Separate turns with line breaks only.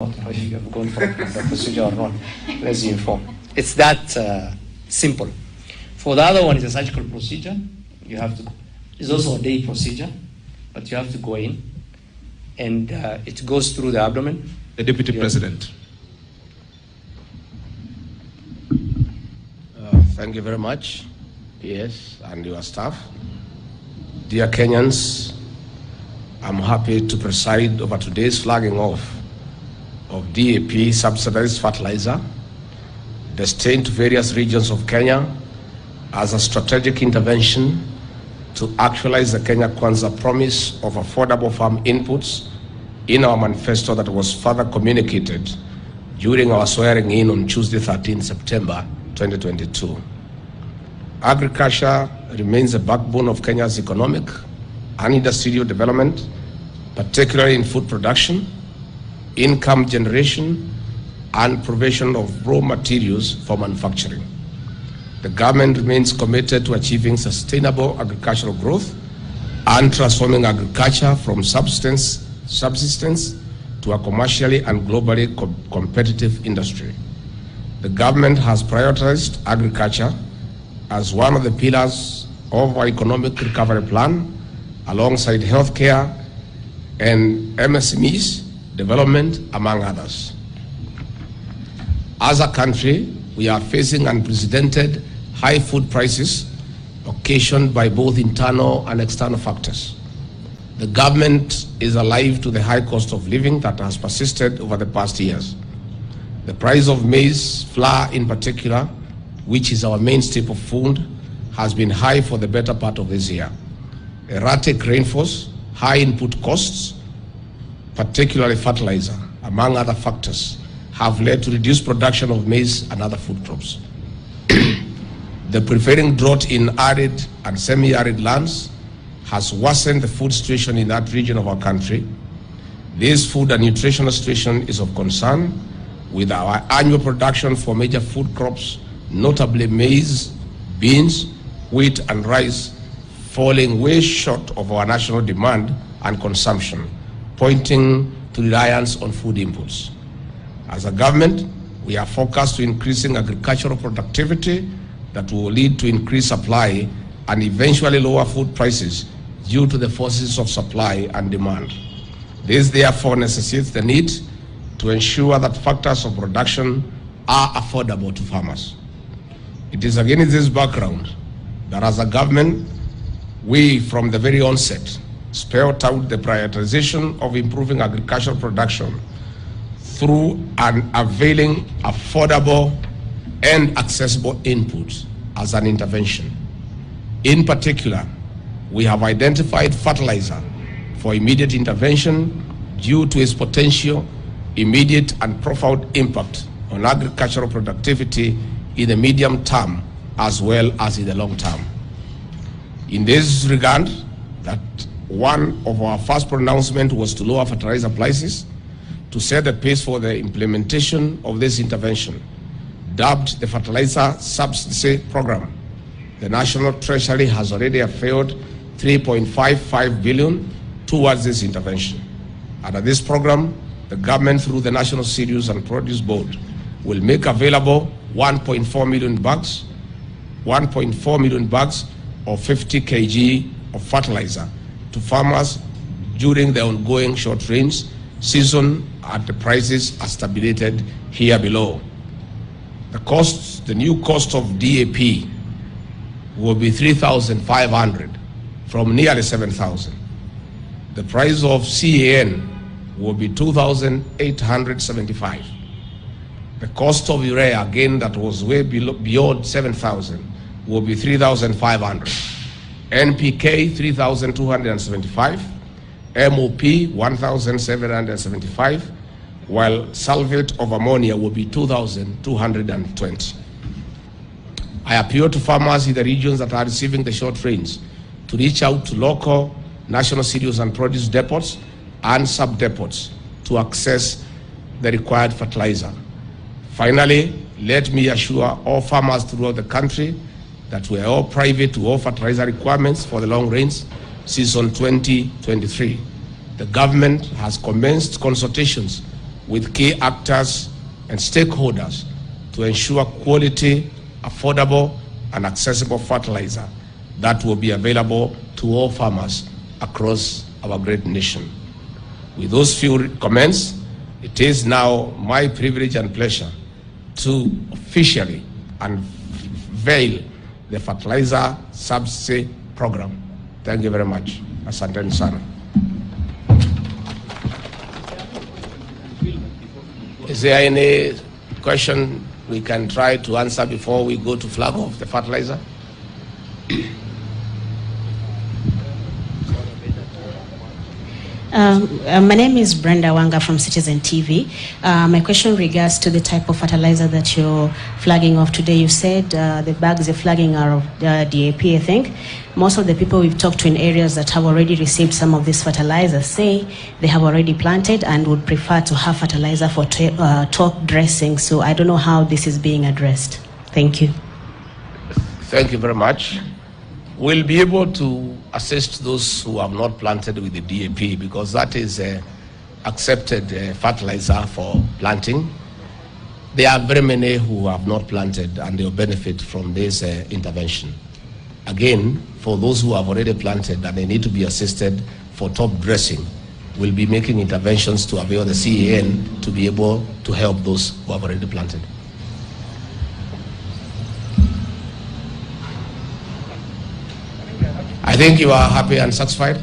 If you have gone for the procedure or not, let's inform. It's that simple. For the other one, it's a surgical procedure. You have to. It's also a day procedure, but you have to go in, and it goes through the abdomen.
The Deputy President.
Thank you very much, PS and your staff. Dear Kenyans, I'm happy to preside over today's flagging off of DAP subsidized fertilizer destined to various regions of Kenya as a strategic intervention to actualize the Kenya Kwanza promise of affordable farm inputs in our manifesto that was further communicated during our swearing in on Tuesday, 13 September 2022. Agriculture remains the backbone of Kenya's economic and industrial development, particularly in food production, income generation, and provision of raw materials for manufacturing. The government remains committed to achieving sustainable agricultural growth and transforming agriculture from subsistence to a commercially and globally competitive industry. The government has prioritized agriculture as one of the pillars of our economic recovery plan, alongside healthcare and MSMEs development, among others. As a country, we are facing unprecedented high food prices occasioned by both internal and external factors. The government is alive to the high cost of living that has persisted over the past years. The price of maize flour in particular, which is our main staple food, has been high for the better part of this year. Erratic rainfalls, high input costs, particularly fertilizer, among other factors, have led to reduced production of maize and other food crops. The prevailing drought in arid and semi-arid lands has worsened the food situation in that region of our country. This food and nutritional situation is of concern, with our annual production for major food crops, notably maize, beans, wheat, and rice, falling way short of our national demand and consumption, pointing to reliance on food inputs. As a government, we are focused to increasing agricultural productivity that will lead to increased supply and eventually lower food prices due to the forces of supply and demand. This therefore necessitates the need to ensure that factors of production are affordable to farmers. It is against this background that as a government, we from the very onset spelled out the prioritization of improving agricultural production through an availing affordable and accessible inputs as an intervention. In particular, we have identified fertilizer for immediate intervention due to its potential, immediate and profound impact on agricultural productivity in the medium term as well as in the long term. In this regard, that one of our first pronouncements was to lower fertilizer prices to set the pace for the implementation of this intervention, dubbed the Fertilizer Subsidy Program. The National Treasury has already availed 3.55 billion towards this intervention. Under this program, the government, through the National Cereals and Produce Board, will make available 1.4 million bags of 50 kg of fertilizer to farmers during the ongoing short range season at the prices as stipulated here below. The new cost of DAP will be 3,500 from nearly 7,000. The price of CAN will be 2,875. The cost of urea, again, that was way beyond 7,000, will be 3,500. NPK, 3,275. MOP, 1,775. While sulfate of ammonia will be 2,220. I appeal to farmers in the regions that are receiving the short range to reach out to local National Cereals and Produce depots and sub-depots to access the required fertilizer. Finally, let me assure all farmers throughout the country that we are all private to all fertilizer requirements for the long range season 2023. The government has commenced consultations with key actors and stakeholders to ensure quality, affordable, and accessible fertilizer that will be available to all farmers across our great nation. With those few comments, it is now my privilege and pleasure to officially unveil the fertilizer subsidy program. Thank you very much. Asanteni sana. Is there any question we can try to answer before we go to flag off the fertilizer?
My name is Brenda Wanga from Citizen TV. My question regards to the type of fertilizer that you're flagging off today. You said the bags you're flagging are of DAP, I think. Most of the people we've talked to in areas that have already received some of these fertilizers say they have already planted and would prefer to have fertilizer for top dressing. So I don't know how this is being addressed. Thank you.
Thank you very much. We'll be able to assist those who have not planted with the DAP because that is accepted fertilizer for planting. There are very many who have not planted and they'll benefit from this intervention. Again, for those who have already planted and they need to be assisted for top dressing, we'll be making interventions to avail the CAN to be able to help those who have already planted. I think you are happy and satisfied.